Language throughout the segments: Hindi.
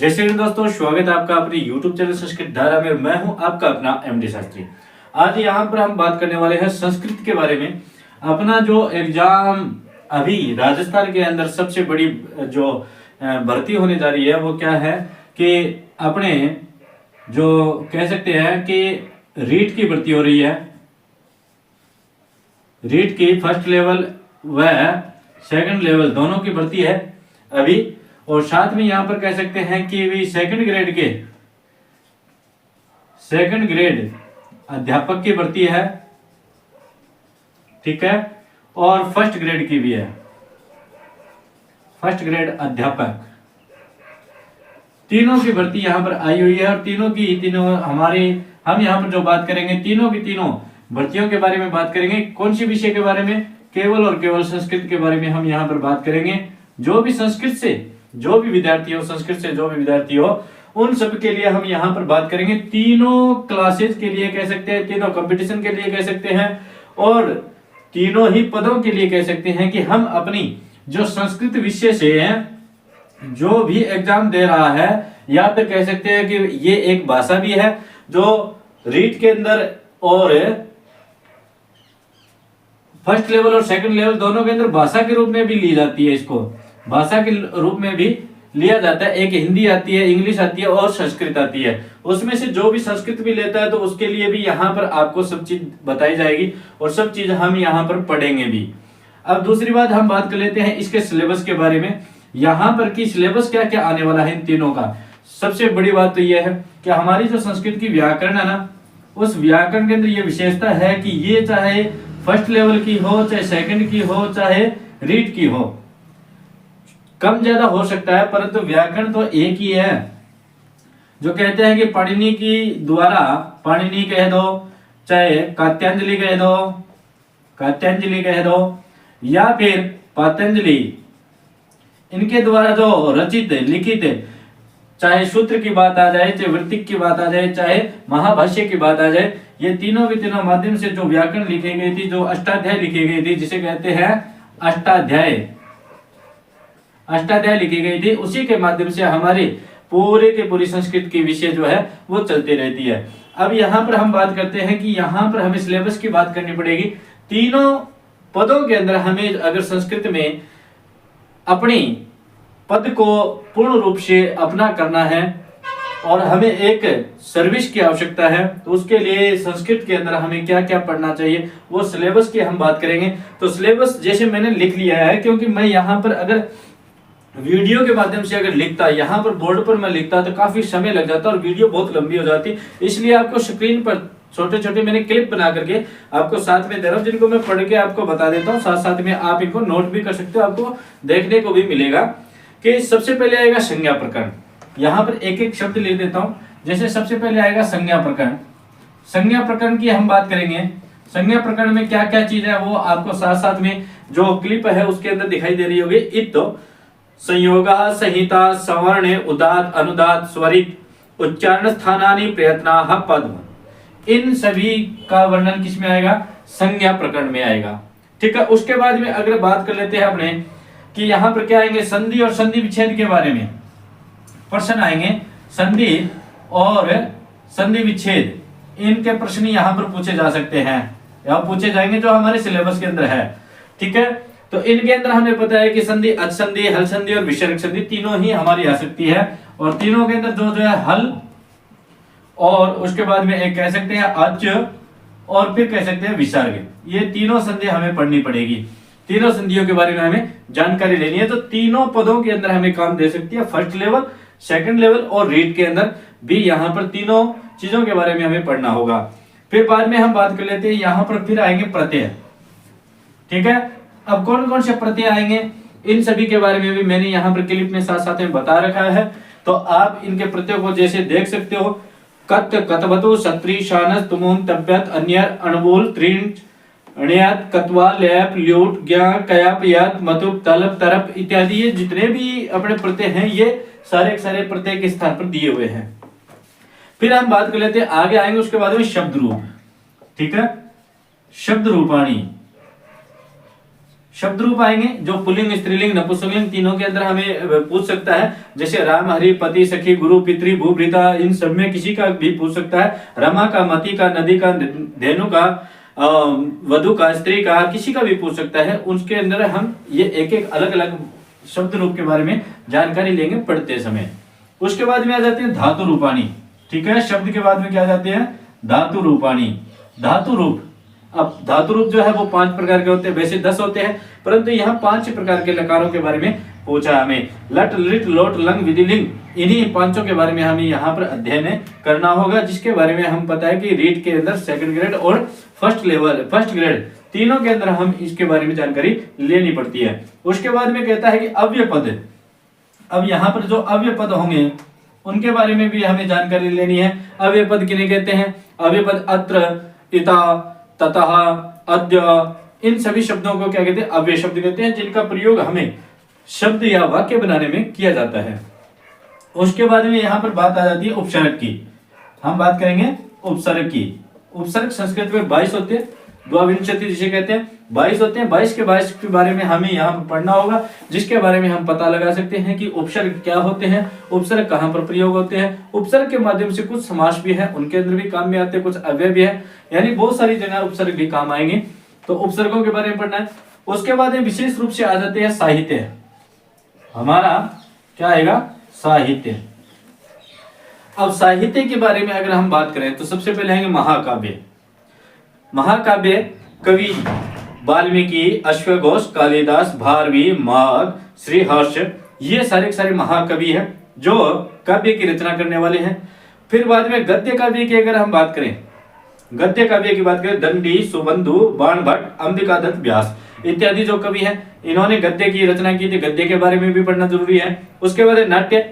जय श्री राम दोस्तों, स्वागत है आपका अपने YouTube चैनल संस्कृत धारा में। मैं हूं आपका अपना एमडी शास्त्री। आज यहाँ पर हम बात करने वाले हैं संस्कृत के बारे में। अपना जो एग्जाम अभी राजस्थान के अंदर सबसे बड़ी जो भर्ती होने जा रही है वो क्या है कि अपने जो कह सकते हैं कि रीट की भर्ती हो रही है। रीट की फर्स्ट लेवल व सेकंड लेवल दोनों की भर्ती है अभी। और साथ में यहां पर कह सकते हैं कि भी सेकंड ग्रेड अध्यापक की भर्ती है, ठीक है। और फर्स्ट ग्रेड की भी है, फर्स्ट ग्रेड अध्यापक, तीनों की भर्ती यहां पर आई हुई है। और तीनों हमारे हम यहां पर जो बात करेंगे तीनों की तीनों भर्तियों के बारे में बात करेंगे। कौन सी विषय के बारे में? केवल और केवल संस्कृत के बारे में हम यहां पर बात करेंगे। जो भी संस्कृत से जो भी विद्यार्थी हो, संस्कृत से जो भी विद्यार्थी हो, उन सब के लिए हम यहाँ पर बात करेंगे। तीनों क्लासेस के लिए कह सकते हैं, तीनों कंपटीशन के लिए कह सकते हैं, और तीनों ही पदों के लिए कह सकते हैं कि हम अपनी जो संस्कृत विषय से जो भी एग्जाम दे रहा है, या फिर कह सकते हैं कि ये एक भाषा भी है जो रीट के अंदर और फर्स्ट लेवल और सेकंड लेवल दोनों के अंदर भाषा के रूप में भी ली जाती है। इसको भाषा के रूप में भी लिया जाता है। एक हिंदी आती है, इंग्लिश आती है और संस्कृत आती है। उसमें से जो भी संस्कृत भी लेता है तो उसके लिए भी यहाँ पर आपको सब चीज बताई जाएगी और सब चीज हम यहाँ पर पढ़ेंगे भी। अब दूसरी बात हम बात कर लेते हैं इसके सिलेबस के बारे में। यहाँ पर की सिलेबस क्या क्या आने वाला है इन तीनों का। सबसे बड़ी बात तो यह है कि हमारी जो संस्कृत की व्याकरण है ना, उस व्याकरण के अंदर यह विशेषता है कि ये चाहे फर्स्ट लेवल की हो, चाहे सेकंड की हो, चाहे रीट की हो, कम ज्यादा हो सकता है, परंतु व्याकरण तो एक ही है। जो कहते हैं कि पाणिनि की द्वारा, पाणिनि कह दो, चाहे कात्याഞ്जलि कह दो, या फिर पातंजलि, इनके द्वारा जो रचित लिखित, चाहे सूत्र की बात आ जाए, चाहे वृत्तिक की बात आ जाए, चाहे महाभाष्य की बात आ जाए, ये तीनों के तीनों माध्यम से जो व्याकरण लिखी गई थी, जो अष्टाध्याय लिखी गई थी, जिसे कहते हैं अष्टाध्याय लिखी गई थी, उसी के माध्यम से हमारी पूरे के पूरी संस्कृत की विषय जो है वो चलती रहती है। अब यहाँ पर हम बात करते हैं कि यहाँ पर हमें सिलेबस की बात करनी पड़ेगी। तीनों पदों के अंदर हमें अगर संस्कृत में अपनी पद को पूर्ण रूप से अपना करना है और हमें एक सर्विस की आवश्यकता है, तो उसके लिए संस्कृत के अंदर हमें क्या क्या पढ़ना चाहिए वो सिलेबस की हम बात करेंगे। तो सिलेबस जैसे मैंने लिख लिया है, क्योंकि मैं यहाँ पर अगर वीडियो के माध्यम से अगर लिखता, यहाँ पर बोर्ड पर मैं लिखता तो काफी समय लग जाता और वीडियो बहुत लंबी हो जाती। इसलिए आपको स्क्रीन पर छोटे छोटे मैंने क्लिप बना करके आपको साथ में दे रहा हूँ, जिनको मैं पढ़ के आपको बता देता हूँ। साथ साथ में आप इनको नोट भी कर सकते हो, आपको देखने को भी मिलेगा। कि सबसे पहले आएगा संज्ञा प्रकरण। यहाँ पर एक एक शब्द ले देता हूँ। जैसे सबसे पहले आएगा संज्ञा प्रकरण। संज्ञा प्रकरण की हम बात करेंगे। संज्ञा प्रकरण में क्या क्या चीज है वो आपको साथ साथ में जो क्लिप है उसके अंदर दिखाई दे रही होगी। इत संयोगः, संहिता, सवर्ण, उदात, अनुदात, स्वरित, उच्चारण स्थानानि, प्रयत्नाः, पद्म, इन सभी का वर्णन किस में आएगा? संज्ञा प्रकरण में आएगा, ठीक है। उसके बाद में अगर बात कर लेते हैं अपने कि यहाँ पर क्या आएंगे, संधि और संधि विच्छेद के बारे में प्रश्न आएंगे। संधि और संधि विच्छेद, इनके प्रश्न यहाँ पर पूछे जा सकते हैं या पूछे जाएंगे जो हमारे सिलेबस के अंदर है, ठीक है। तो इनके अंदर हमें पता है कि संधि, अच संधि, हल संधि और विसर्ग संधि तीनों ही हमारी आ सकती है। और तीनों के अंदर जो है हल, और उसके बाद में एक कह सकते हैं अच, और फिर कह सकते हैं विसर्ग, ये तीनों संधि हमें पढ़नी पड़ेगी। तीनों संधियों के बारे में हमें जानकारी लेनी है। तो तीनों पदों के अंदर हमें काम दे सकती है, फर्स्ट लेवल, सेकंड लेवल और रीट के अंदर भी यहाँ पर तीनों चीजों के बारे में हमें पढ़ना होगा। फिर बाद में हम बात कर लेते हैं, यहाँ पर फिर आएंगे प्रत्यय, ठीक है। अब कौन कौन से प्रत्यय आएंगे इन सभी के बारे में भी मैंने यहाँ पर क्लिप में साथ साथ में बता रखा है। तो आप इनके प्रत्ययों को जैसे देख सकते हो, कत, कतवतु, सत्री, शानस, तुमुन, तब्यत, अन्यर, अणबुल, त्रीण, अण्यत, कत्वा, लैप, ल्यूट, ज्ञा, कयाप, यत, मतुप, तलप, तरप इत्यादि, ये जितने भी अपने प्रत्यय हैं ये सारे सारे प्रत्यय के स्थान पर दिए हुए हैं। फिर हम बात कर लेते हैं, आगे आएंगे उसके बाद में शब्द रूप, ठीक है। शब्द रूपाणी, शब्द रूप आएंगे जो पुल्लिंग, स्त्रीलिंग, नपुंसकलिंग तीनों के अंदर हमें पूछ सकता है। जैसे राम, हरि, पति, सखी, गुरु, पितृ, भू, भृता, इन सब में किसी का भी पूछ सकता है। रमा का, मति का, नदी का, धेनु का, वधु का, स्त्री का, किसी का भी पूछ सकता है। उसके अंदर हम ये एक एक अलग अलग शब्द रूप के बारे में जानकारी लेंगे पढ़ते समय। उसके बाद में आ जाते हैं धातु रूपाणी। ठीक है, शब्द के बाद में क्या आ जाते हैं? धातु रूपाणी। धातु रूप, अब धातु रूप जो है वो 5 प्रकार के होते हैं, वैसे 10 होते हैं, परंतु यहाँ 5 प्रकार के लकारों के बारे में पूछा हमें। लट, लिट, लोट, लंग, विधि, लिंग, इन्हीं पांचों के बारे में हमें यहाँ पर अध्ययन करना होगा, जिसके बारे में हम पता है कि रीट के अंदर सेकंड ग्रेड और फर्स्ट ग्रेड तीनों के अंदर हम इसके बारे में जानकारी लेनी पड़ती है। उसके बाद में कहता है कि अव्यय पद। अब यहाँ पर जो अव्यय पद होंगे उनके बारे में भी हमें जानकारी लेनी है। अव्यय पद किन्हें कहते हैं? अव्यय पद अत्र, इता, ततः, अद्य, इन सभी शब्दों को क्या कहते हैं? अव्यय शब्द कहते हैं, जिनका प्रयोग हमें शब्द या वाक्य बनाने में किया जाता है। उसके बाद में यहाँ पर बात आ जाती है उपसर्ग की। हम बात करेंगे उपसर्ग की। उपसर्ग संस्कृत में 22 होते हैं, द्वाविंशति जिसे कहते हैं, 22 होते हैं। 22 के बारे में हमें यहाँ पर पढ़ना होगा, जिसके बारे में हम पता लगा सकते हैं कि उपसर्ग क्या होते हैं, उपसर्ग कहाँ पर प्रयोग होते हैं। उपसर्ग के माध्यम से कुछ समास भी है, उनके अंदर भी काम में आते हैं, कुछ अव्यय भी है, यानी बहुत सारी जगह उपसर्ग भी काम आएंगे। तो उपसर्गों के बारे में पढ़ना है। उसके बाद में विशेष रूप से आ जाते हैं साहित्य। हमारा क्या आएगा? साहित्य। अब साहित्य के बारे में अगर हम बात करें तो सबसे पहले आएंगे महाकाव्य। महाकाव्य कवि वाल्मीकि, अश्वघोष, कालिदास, भारवी, माघ, श्रीहर्ष, ये सारे महाकवि हैं जो काव्य की रचना करने वाले हैं। फिर बाद में गद्य काव्य की अगर हम बात करें, गद्य काव्य की बात करें, दंडी, सुबंधु, बाणभट्ट, अंबिकादत्त, व्यास इत्यादि जो कवि हैं, इन्होंने गद्य की रचना की थी। गद्य के बारे में भी पढ़ना जरूरी है। उसके बाद नाट्य,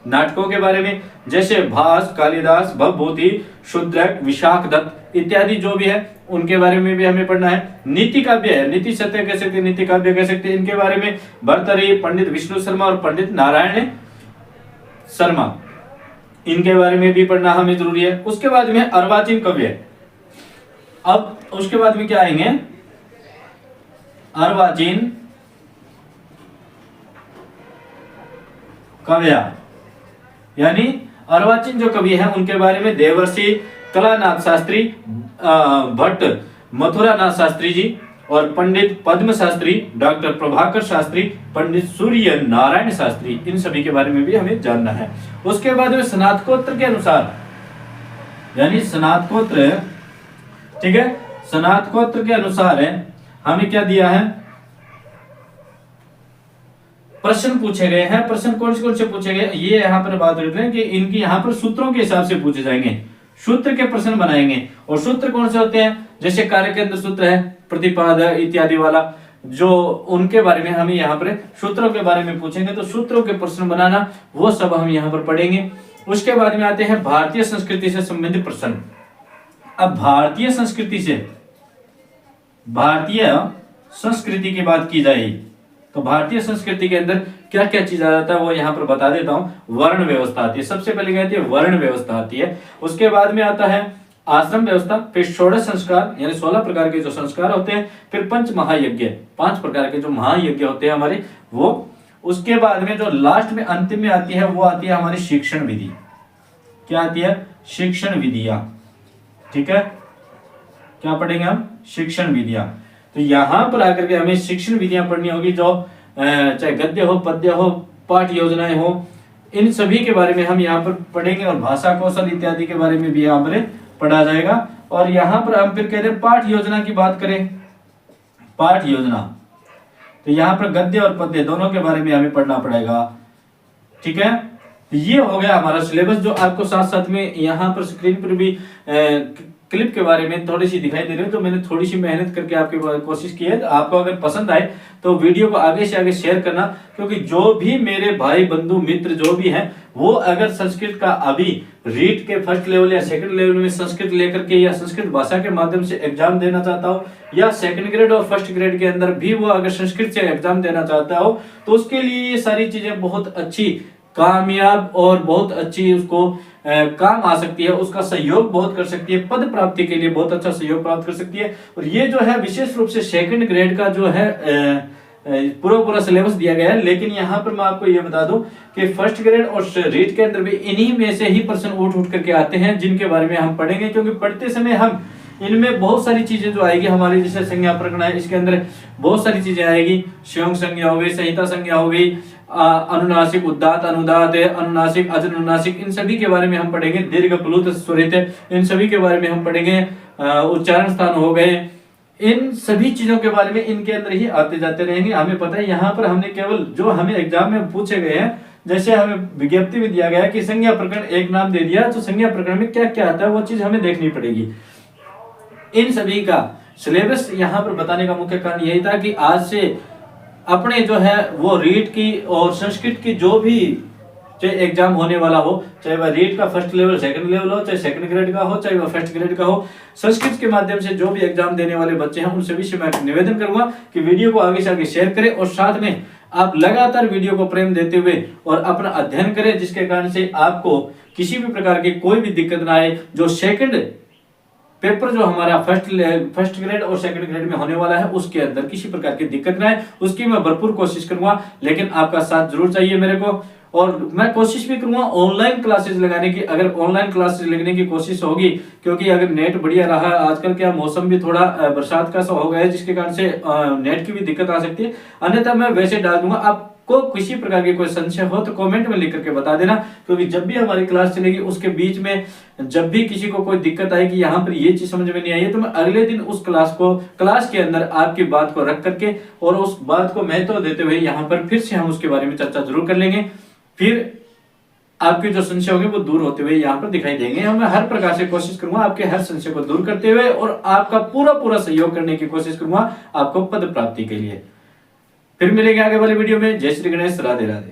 नाटकों के बारे में, जैसे भास, कालिदास, भवभूति, शूद्रक, विशाखदत्त इत्यादि जो भी है उनके बारे में भी हमें पढ़ना है। नीति काव्य है, नीति सत्य कह सकते, नीति काव्य कह सकते, इनके बारे में भर्तृहरि, पंडित विष्णु शर्मा और पंडित नारायण शर्मा, इनके बारे में भी पढ़ना हमें जरूरी है। उसके बाद में अर्वाचीन काव्य। अब उसके बाद में क्या आएंगे? अर्वाचीन काव्य, यानी अर्वाचीन जो कवि हैं उनके बारे में देवर्षि कलानाथ शास्त्री, भट्ट मथुरानाथ शास्त्री जी और पंडित पद्म शास्त्री, डॉक्टर प्रभाकर शास्त्री, पंडित सूर्य नारायण शास्त्री, इन सभी के बारे में भी हमें जानना है। उसके बाद में स्नातकोत्तर के अनुसार, यानी स्नातकोत्तर, ठीक है, स्नातकोत्तर के अनुसार है हमें क्या दिया है? प्रश्न पूछे गए हैं। प्रश्न कौन से पूछे गए ये यहाँ पर बात करते हैं कि इनकी यहाँ पर सूत्रों के हिसाब से पूछे जाएंगे, सूत्र के प्रश्न बनाएंगे। और सूत्र कौन से होते हैं? जैसे कार्य के अंदर सूत्र है, प्रतिपाद इत्यादि वाला, जो उनके बारे में हमें यहाँ पर सूत्रों के बारे में पूछेंगे, तो सूत्रों के प्रश्न बनाना वो सब हम यहाँ पर पढ़ेंगे। उसके बाद में आते हैं भारतीय संस्कृति से संबंधित प्रश्न। अब भारतीय संस्कृति की बात की जाए तो भारतीय संस्कृति के अंदर क्या क्या चीज आ जाता है वो यहाँ पर बता देता हूँ। वर्ण व्यवस्था आती है, सबसे पहले कहती है वर्ण व्यवस्था आती है। उसके बाद में आता है आश्रम व्यवस्था, फिर षोडश संस्कार यानी 16 प्रकार के जो संस्कार होते हैं, फिर पंच महायज्ञ 5 प्रकार के जो महायज्ञ होते हैं हमारे वो। उसके बाद में जो लास्ट में अंतिम में आती है वो आती है हमारी शिक्षण विधि। क्या आती है? शिक्षण विधियां। ठीक है, क्या पढ़ेंगे हम? शिक्षण विधियां। तो यहाँ पर आकर के हमें शिक्षण विधियां पढ़नी होगी, जो चाहे गद्य हो, पद्य हो, पाठ योजनाएं हो, इन सभी के बारे में हम यहाँ पर पढ़ेंगे। और भाषा कौशल इत्यादि के बारे में भी यहाँ पर पढ़ा जाएगा। और यहाँ पर हम फिर कहते हैं पाठ योजना की बात करें, पाठ योजना, तो यहाँ पर गद्य और पद्य दोनों के बारे में हमें पढ़ना पड़ेगा। ठीक है, ये हो गया हमारा सिलेबस, जो आपको साथ साथ में यहाँ पर स्क्रीन पर भी क्लिप के बारे में थोड़ी सी दिखाई दे रही है। तो मैंने थोड़ी सी मेहनत करके आपकी कोशिश की है। तो आपको अगर पसंद आए तो वीडियो को आगे से आगे शेयर करना, क्योंकि जो भी मेरे भाई बंधु मित्र जो भी हैं वो अगर संस्कृत का अभी रीट के फर्स्ट लेवल या सेकंड लेवल में संस्कृत लेकर के या संस्कृत भाषा के माध्यम से एग्जाम देना चाहता हो, या सेकंड ग्रेड और फर्स्ट ग्रेड के अंदर भी वो अगर संस्कृत से एग्जाम देना चाहता हो, तो उसके लिए ये सारी चीजें बहुत अच्छी कामयाब और बहुत अच्छी उसको काम आ सकती है, उसका सहयोग बहुत कर सकती है, पद प्राप्ति के लिए बहुत अच्छा सहयोग प्राप्त कर सकती है। और ये जो है विशेष रूप से सेकंड ग्रेड का जो है पूरा सिलेबस दिया गया है। लेकिन यहाँ पर मैं आपको ये बता दूं कि फर्स्ट ग्रेड और रीट के अंदर भी इन्हीं में से ही प्रश्न उठ करके आते हैं, जिनके बारे में हम पढ़ेंगे। क्योंकि पढ़ते समय हम इनमें बहुत सारी चीजें जो आएगी हमारी, जैसे संज्ञा प्रकरण है, इसके अंदर बहुत सारी चीजें आएगी। संयोग संज्ञा हो गई, संहिता संज्ञा हो गई, अनुनासिक, उदात्त, अनुदात्त, अनुनासिक, अजनुनासिक, इन सभी के बारे में हम पढ़ेंगे। दीर्घ, प्लुत, स्वरित, इन सभी के बारे में हम पढ़ेंगे। उच्चारण स्थान हो गए, इन सभी चीजों के बारे में इनके अंदर ही आते जाते रहेंगे। हमें पता है यहाँ पर हमने केवल जो हमें एग्जाम में पूछे गए हैं, जैसे हमें विज्ञप्ति में दिया गया है कि संज्ञा प्रकरण एक नाम दे दिया, तो संज्ञा प्रकरण में क्या क्या आता है वो चीज हमें देखनी पड़ेगी। इन सभी का सिलेबस यहाँ पर बताने का मुख्य कारण यही था कि आज से अपने जो है वो रीट की और संस्कृत की जो भी चाहे एग्जाम होने वाला हो, चाहे वह रीट का फर्स्ट लेवल, सेकंड लेवल हो, चाहे सेकंड ग्रेड का हो, चाहे वह फर्स्ट ग्रेड का हो, संस्कृत के माध्यम से जो भी एग्जाम देने वाले बच्चे हैं उन सभी से मैं निवेदन करूंगा कि वीडियो को आगे से आगे शेयर करें और साथ में आप लगातार वीडियो को प्रेम देते हुए और अपना अध्ययन करें, जिसके कारण से आपको किसी भी प्रकार की कोई भी दिक्कत ना आए। जो सेकंड पेपर जो हमारा फर्स्ट ग्रेड और सेकंड ग्रेड में होने वाला है उसके अंदर किसी प्रकार की दिक्कत ना आए, उसकी मैं भरपूर कोशिश करूंगा। लेकिन आपका साथ जरूर चाहिए मेरे को, और मैं कोशिश भी करूंगा ऑनलाइन क्लासेस लगाने की। अगर ऑनलाइन क्लासेस लगने की कोशिश होगी, क्योंकि अगर नेट बढ़िया रहा, आजकल क्या मौसम भी थोड़ा बरसात का सा हो गया है, जिसके कारण से नेट की भी दिक्कत आ सकती है, अन्यथा मैं वैसे डाल दूंगा। आपको किसी प्रकार की कोई संशय हो तो कमेंट में लिख करके बता देना, क्योंकि जब भी हमारी क्लास चलेगी उसके बीच में जब भी किसी को कोई दिक्कत आएगी, यहाँ पर ये चीज समझ में नहीं आई है, तो मैं अगले दिन उस क्लास के अंदर आपकी बात को रख करके और उस बात को महत्व देते हुए यहाँ पर फिर से हम उसके बारे में चर्चा जरूर कर लेंगे। फिर आपके जो संशय होंगे वो दूर होते हुए यहाँ पर दिखाई देंगे। मैं हर प्रकार से कोशिश करूंगा आपके हर संशय को दूर करते हुए और आपका पूरा सहयोग करने की कोशिश करूंगा आपको पद प्राप्ति के लिए। फिर मिलेंगे आगे वाले वीडियो में। जय श्री गणेश, राधे राधे।